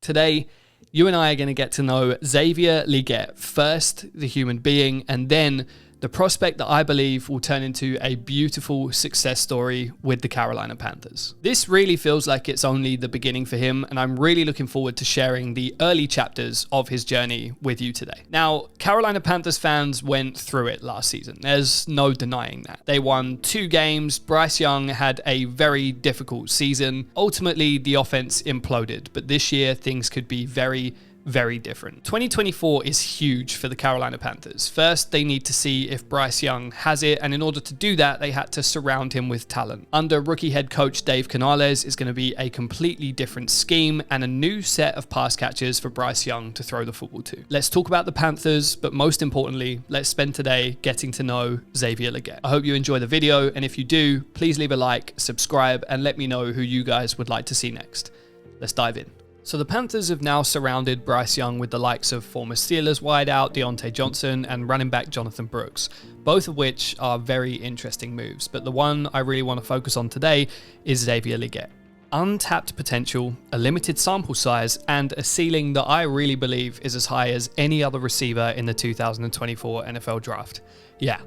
Today, you and I are going to get to know Xavier Legette, first the human being, and then the prospect that I believe will turn into a beautiful success story with the Carolina Panthers. This really feels like it's only the beginning for him, and I'm really looking forward to sharing the early chapters of his journey with you today. Now, Carolina Panthers fans went through it last season. There's no denying that. They won 2 games. Bryce Young had a very difficult season. Ultimately, the offense imploded, but this year things could be very different. 2024 is huge for the Carolina Panthers. First, they need to see if Bryce Young has it, and in order to do that, they had to surround him with talent. Under rookie head coach Dave Canales is going to be a completely different scheme and a new set of pass catchers for Bryce Young to throw the football to. Let's talk about the Panthers, but most importantly, let's spend today getting to know Xavier Legette. I hope you enjoy the video, and if you do, please leave a like, subscribe, and let me know who you guys would like to see next. Let's dive in. So the Panthers have now surrounded Bryce Young with the likes of former Steelers wideout Deontay Johnson and running back Jonathan Brooks, both of which are very interesting moves. But the one I really want to focus on today is Xavier Legette. Untapped potential, a limited sample size, and a ceiling that I really believe is as high as any other receiver in the 2024 NFL Draft. Yeah.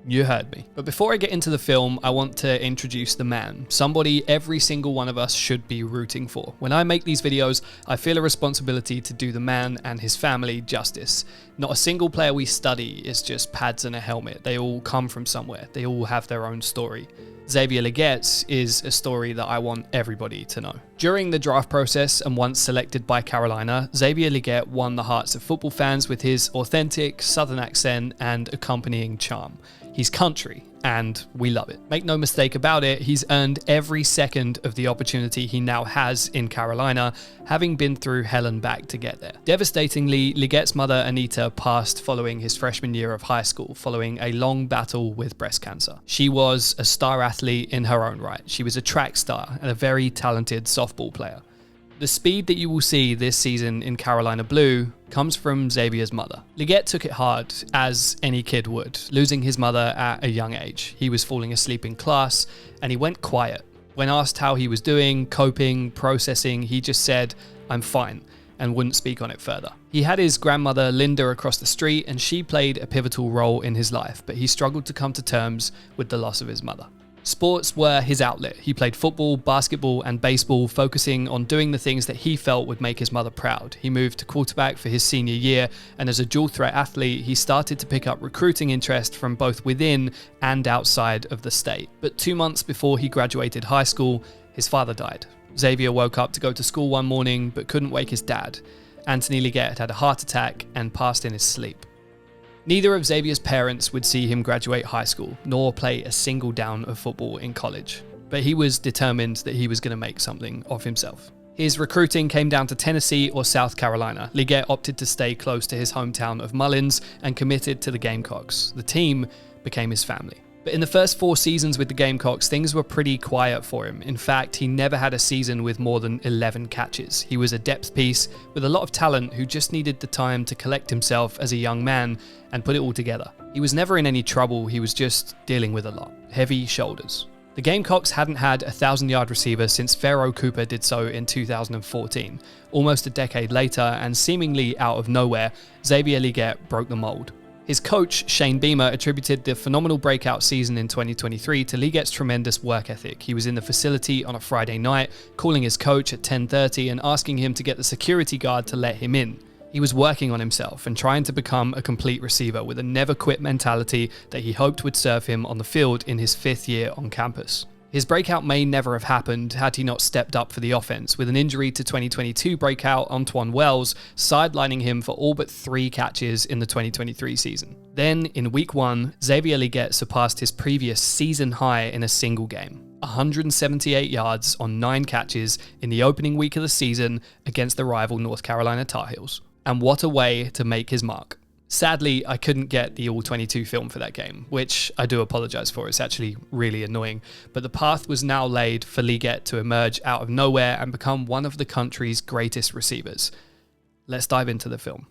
You heard me. But before I get into the film, I want to introduce the man, somebody every single one of us should be rooting for. When I make these videos, I feel a responsibility to do the man and his family justice. Not a single player we study is just pads and a helmet. They all come from somewhere. They all have their own story. Xavier Legette's is a story that I want everybody to know. During the draft process and once selected by Carolina, Xavier Legette won the hearts of football fans with his authentic Southern accent and accompanying charm. He's country, and we love it. Make no mistake about it, he's earned every second of the opportunity he now has in Carolina, having been through hell and back to get there. Devastatingly, Legette's mother, Anita, passed following his freshman year of high school, following a long battle with breast cancer. She was a star athlete in her own right. She was a track star and a very talented softball player. The speed that you will see this season in Carolina Blue comes from Xavier's mother. Legette took it hard, as any kid would, losing his mother at a young age. He was falling asleep in class, and he went quiet. When asked how he was doing, coping, processing, he just said, "I'm fine," and wouldn't speak on it further. He had his grandmother Linda across the street, and she played a pivotal role in his life, but he struggled to come to terms with the loss of his mother. Sports were his outlet. He played football, basketball, and baseball, focusing on doing the things that he felt would make his mother proud. He moved to quarterback for his senior year, and as a dual-threat athlete, he started to pick up recruiting interest from both within and outside of the state. But 2 months before he graduated high school, his father died. Xavier woke up to go to school one morning, but couldn't wake his dad. Anthony Legette had a heart attack and passed in his sleep. Neither of Xavier's parents would see him graduate high school, nor play a single down of football in college. But he was determined that he was going to make something of himself. His recruiting came down to Tennessee or South Carolina. Legette opted to stay close to his hometown of Mullins and committed to the Gamecocks. The team became his family. But in the first 4 seasons with the Gamecocks, things were pretty quiet for him. In fact, he never had a season with more than 11 catches. He was a depth piece with a lot of talent who just needed the time to collect himself as a young man and put it all together. He was never in any trouble, he was just dealing with a lot. Heavy shoulders. The Gamecocks hadn't had a 1,000-yard receiver since Pharaoh Cooper did so in 2014. Almost a decade later, and seemingly out of nowhere, Xavier Legette broke the mold. His coach, Shane Beamer, attributed the phenomenal breakout season in 2023 to Legette's tremendous work ethic. He was in the facility on a Friday night, calling his coach at 10:30 and asking him to get the security guard to let him in. He was working on himself and trying to become a complete receiver with a never-quit mentality that he hoped would serve him on the field in his 5th year on campus. His breakout may never have happened had he not stepped up for the offense, with an injury to 2022 breakout Antoine Wells sidelining him for all but 3 catches in the 2023 season. Then, in week 1, Xavier Legette surpassed his previous season high in a single game. 178 yards on 9 catches in the opening week of the season against the rival North Carolina Tar Heels. And what a way to make his mark. Sadly, I couldn't get the All-22 film for that game, which I do apologize for. It's actually really annoying. But the path was now laid for Legette to emerge out of nowhere and become one of the country's greatest receivers. Let's dive into the film.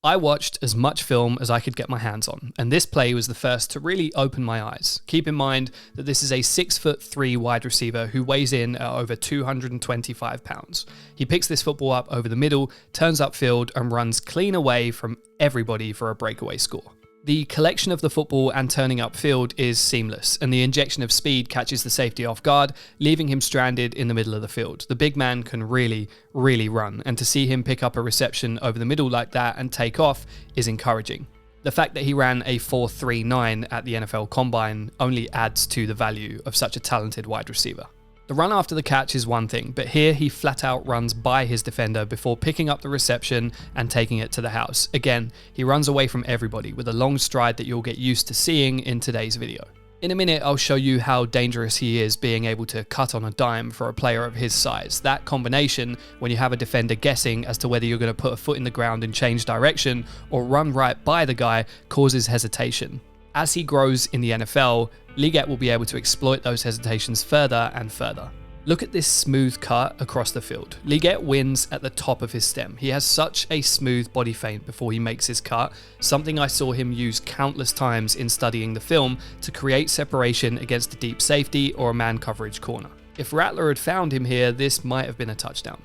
I watched as much film as I could get my hands on, and this play was the first to really open my eyes. Keep in mind that this is a 6'3" wide receiver who weighs in at over 225 pounds. He picks this football up over the middle, turns upfield, and runs clean away from everybody for a breakaway score. The collection of the football and turning upfield is seamless, and the injection of speed catches the safety off guard, leaving him stranded in the middle of the field. The big man can really run, and to see him pick up a reception over the middle like that and take off is encouraging. The fact that he ran a 4.39 at the NFL Combine only adds to the value of such a talented wide receiver. The run after the catch is one thing, but here he flat out runs by his defender before picking up the reception and taking it to the house. Again, he runs away from everybody with a long stride that you'll get used to seeing in today's video. In a minute, I'll show you how dangerous he is being able to cut on a dime for a player of his size. That combination, when you have a defender guessing as to whether you're going to put a foot in the ground and change direction or run right by the guy, causes hesitation. As he grows in the NFL, Legette will be able to exploit those hesitations further and further. Look at this smooth cut across the field. Legette wins at the top of his stem. He has such a smooth body feint before he makes his cut, something I saw him use countless times in studying the film to create separation against a deep safety or a man coverage corner. If Rattler had found him here, this might have been a touchdown.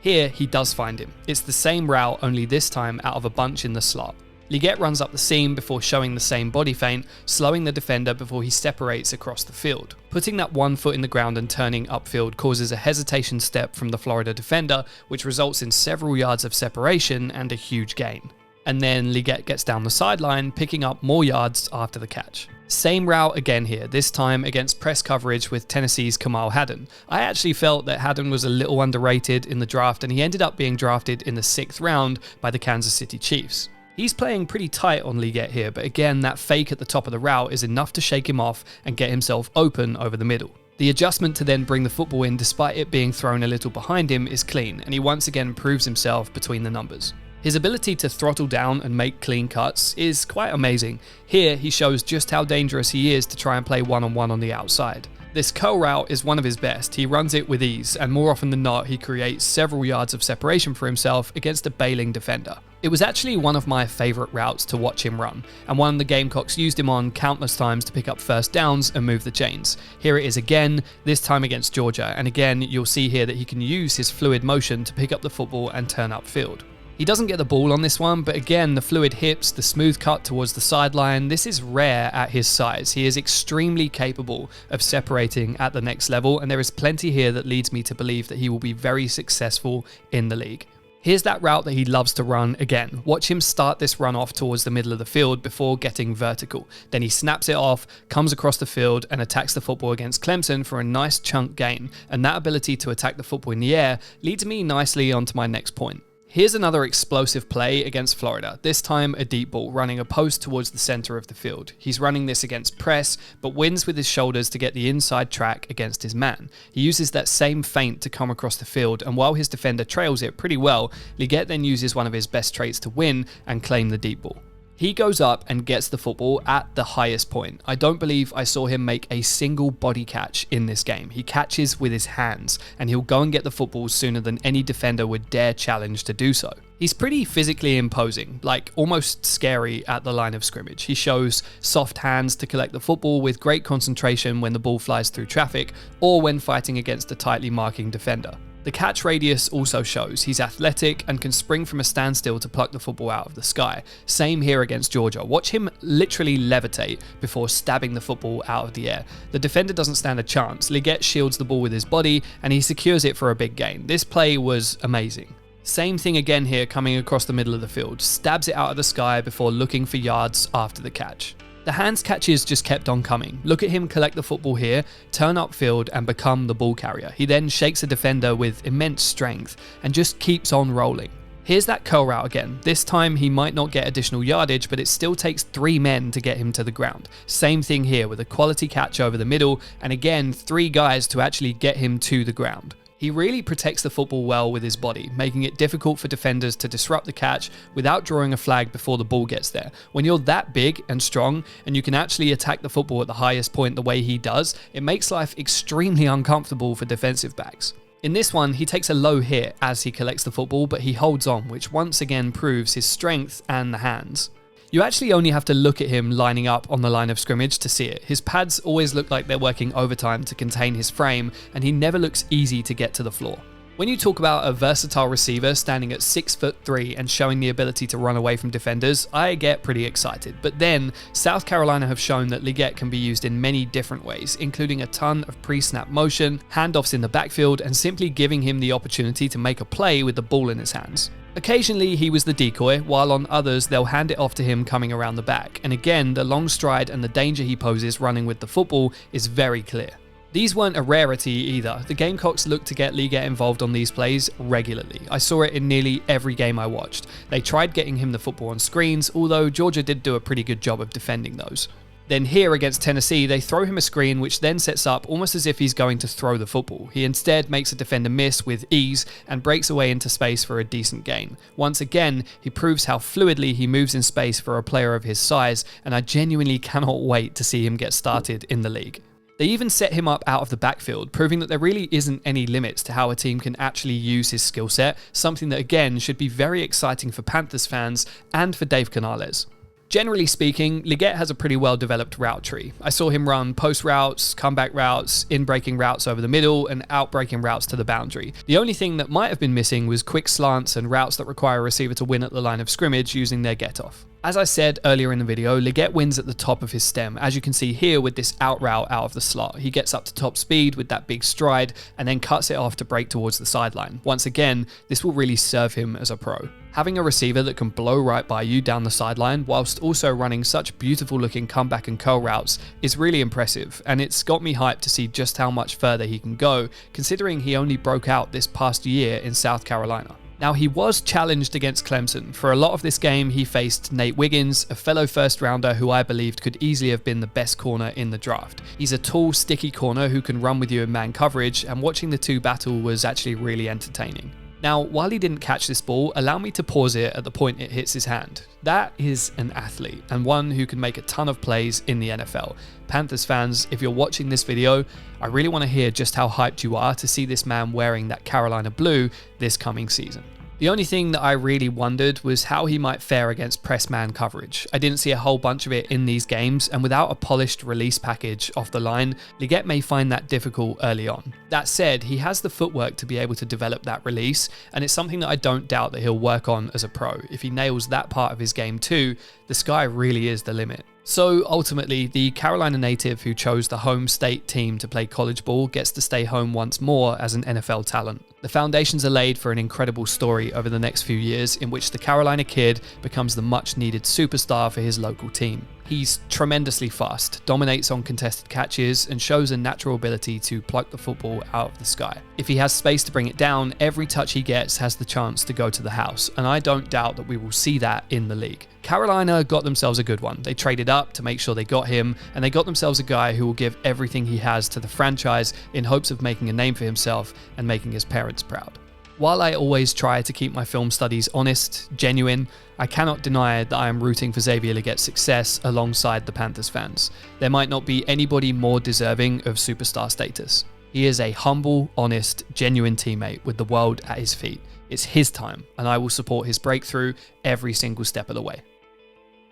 Here, he does find him. It's the same route, only this time out of a bunch in the slot. Legette runs up the seam before showing the same body feint, slowing the defender before he separates across the field. Putting that one foot in the ground and turning upfield causes a hesitation step from the Florida defender, which results in several yards of separation and a huge gain. And then Legette gets down the sideline, picking up more yards after the catch. Same route again here, this time against press coverage with Tennessee's Kamal Hadden. I actually felt that Hadden was a little underrated in the draft, and he ended up being drafted in the 6th round by the Kansas City Chiefs. He's playing pretty tight on Legette here, but again, that fake at the top of the route is enough to shake him off and get himself open over the middle. The adjustment to then bring the football in despite it being thrown a little behind him is clean, and he once again proves himself between the numbers. His ability to throttle down and make clean cuts is quite amazing. Here, he shows just how dangerous he is to try and play one-on-one on the outside. This curl route is one of his best. He runs it with ease, and more often than not, he creates several yards of separation for himself against a bailing defender. It was actually one of my favourite routes to watch him run, and one the Gamecocks used him on countless times to pick up first downs and move the chains. Here it is again, this time against Georgia, and again, you'll see here that he can use his fluid motion to pick up the football and turn upfield. He doesn't get the ball on this one, but again, the fluid hips, the smooth cut towards the sideline, this is rare at his size. He is extremely capable of separating at the next level, and there is plenty here that leads me to believe that he will be very successful in the league. Here's that route that he loves to run again. Watch him start this run off towards the middle of the field before getting vertical. Then he snaps it off, comes across the field, and attacks the football against Clemson for a nice chunk gain. And that ability to attack the football in the air leads me nicely onto my next point. Here's another explosive play against Florida, this time a deep ball, running a post towards the center of the field. He's running this against press, but wins with his shoulders to get the inside track against his man. He uses that same feint to come across the field, and while his defender trails it pretty well, Legette then uses one of his best traits to win and claim the deep ball. He goes up and gets the football at the highest point. I don't believe I saw him make a single body catch in this game. He catches with his hands, and he'll go and get the football sooner than any defender would dare challenge to do so. He's pretty physically imposing, like almost scary at the line of scrimmage. He shows soft hands to collect the football with great concentration when the ball flies through traffic or when fighting against a tightly marking defender. The catch radius also shows he's athletic and can spring from a standstill to pluck the football out of the sky. Same here against Georgia. Watch him literally levitate before stabbing the football out of the air. The defender doesn't stand a chance. Legette shields the ball with his body and he secures it for a big gain. This play was amazing. Same thing again here coming across the middle of the field. Stabs it out of the sky before looking for yards after the catch. The hands catches just kept on coming. Look at him collect the football here, turn upfield and become the ball carrier. He then shakes a defender with immense strength and just keeps on rolling. Here's that curl route again. This time he might not get additional yardage, but it still takes 3 men to get him to the ground. Same thing here with a quality catch over the middle, and again 3 guys to actually get him to the ground. He really protects the football well with his body, making it difficult for defenders to disrupt the catch without drawing a flag before the ball gets there. When you're that big and strong, and you can actually attack the football at the highest point the way he does, it makes life extremely uncomfortable for defensive backs. In this one, he takes a low hit as he collects the football, but he holds on, which once again proves his strength and the hands. You actually only have to look at him lining up on the line of scrimmage to see it. His pads always look like they're working overtime to contain his frame, and he never looks easy to get to the floor. When you talk about a versatile receiver standing at 6'3" and showing the ability to run away from defenders, I get pretty excited. But then, South Carolina have shown that Legette can be used in many different ways, including a ton of pre-snap motion, handoffs in the backfield, and simply giving him the opportunity to make a play with the ball in his hands. Occasionally, he was the decoy, while on others, they'll hand it off to him coming around the back. And again, the long stride and the danger he poses running with the football is very clear. These weren't a rarity either. The Gamecocks looked to get Legette involved on these plays regularly. I saw it in nearly every game I watched. They tried getting him the football on screens, although Georgia did do a pretty good job of defending those. Then here against Tennessee, they throw him a screen which then sets up almost as if he's going to throw the football. He instead makes a defender miss with ease and breaks away into space for a decent gain. Once again, he proves how fluidly he moves in space for a player of his size, and I genuinely cannot wait to see him get started in the league. They even set him up out of the backfield, proving that there really isn't any limits to how a team can actually use his skill set, something that again should be very exciting for Panthers fans and for Dave Canales. Generally speaking, Legette has a pretty well-developed route tree. I saw him run post routes, comeback routes, in-breaking routes over the middle, and out-breaking routes to the boundary. The only thing that might have been missing was quick slants and routes that require a receiver to win at the line of scrimmage using their get-off. As I said earlier in the video, Legette wins at the top of his stem, as you can see here with this out route out of the slot. He gets up to top speed with that big stride and then cuts it off to break towards the sideline. Once again, this will really serve him as a pro. Having a receiver that can blow right by you down the sideline whilst also running such beautiful looking comeback and curl routes is really impressive, and it's got me hyped to see just how much further he can go, considering he only broke out this past year in South Carolina. Now, he was challenged against Clemson. For a lot of this game, he faced Nate Wiggins, a fellow first rounder who I believed could easily have been the best corner in the draft. He's a tall, sticky corner who can run with you in man coverage, and watching the two battle was actually really entertaining. Now, while he didn't catch this ball, allow me to pause it at the point it hits his hand. That is an athlete, and one who can make a ton of plays in the NFL. Panthers fans, if you're watching this video, I really want to hear just how hyped you are to see this man wearing that Carolina blue this coming season. The only thing that I really wondered was how he might fare against press man coverage. I didn't see a whole bunch of it in these games, and without a polished release package off the line, Legette may find that difficult early on. That said, he has the footwork to be able to develop that release, and it's something that I don't doubt that he'll work on as a pro. If he nails that part of his game too, the sky really is the limit. So ultimately, the Carolina native who chose the home state team to play college ball gets to stay home once more as an NFL talent. The foundations are laid for an incredible story over the next few years in which the Carolina kid becomes the much needed superstar for his local team. He's tremendously fast, dominates on contested catches, and shows a natural ability to pluck the football out of the sky. If he has space to bring it down, every touch he gets has the chance to go to the house, and I don't doubt that we will see that in the league. Carolina got themselves a good one. They traded up to make sure they got him, and they got themselves a guy who will give everything he has to the franchise in hopes of making a name for himself and making his parents proud. While I always try to keep my film studies honest, genuine, I cannot deny that I am rooting for Xavier Legette's success alongside the Panthers fans. There might not be anybody more deserving of superstar status. He is a humble, honest, genuine teammate with the world at his feet. It's his time, and I will support his breakthrough every single step of the way.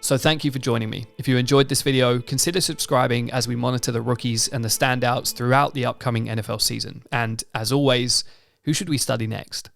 So thank you for joining me. If you enjoyed this video, consider subscribing as we monitor the rookies and the standouts throughout the upcoming NFL season. And as always, who should we study next?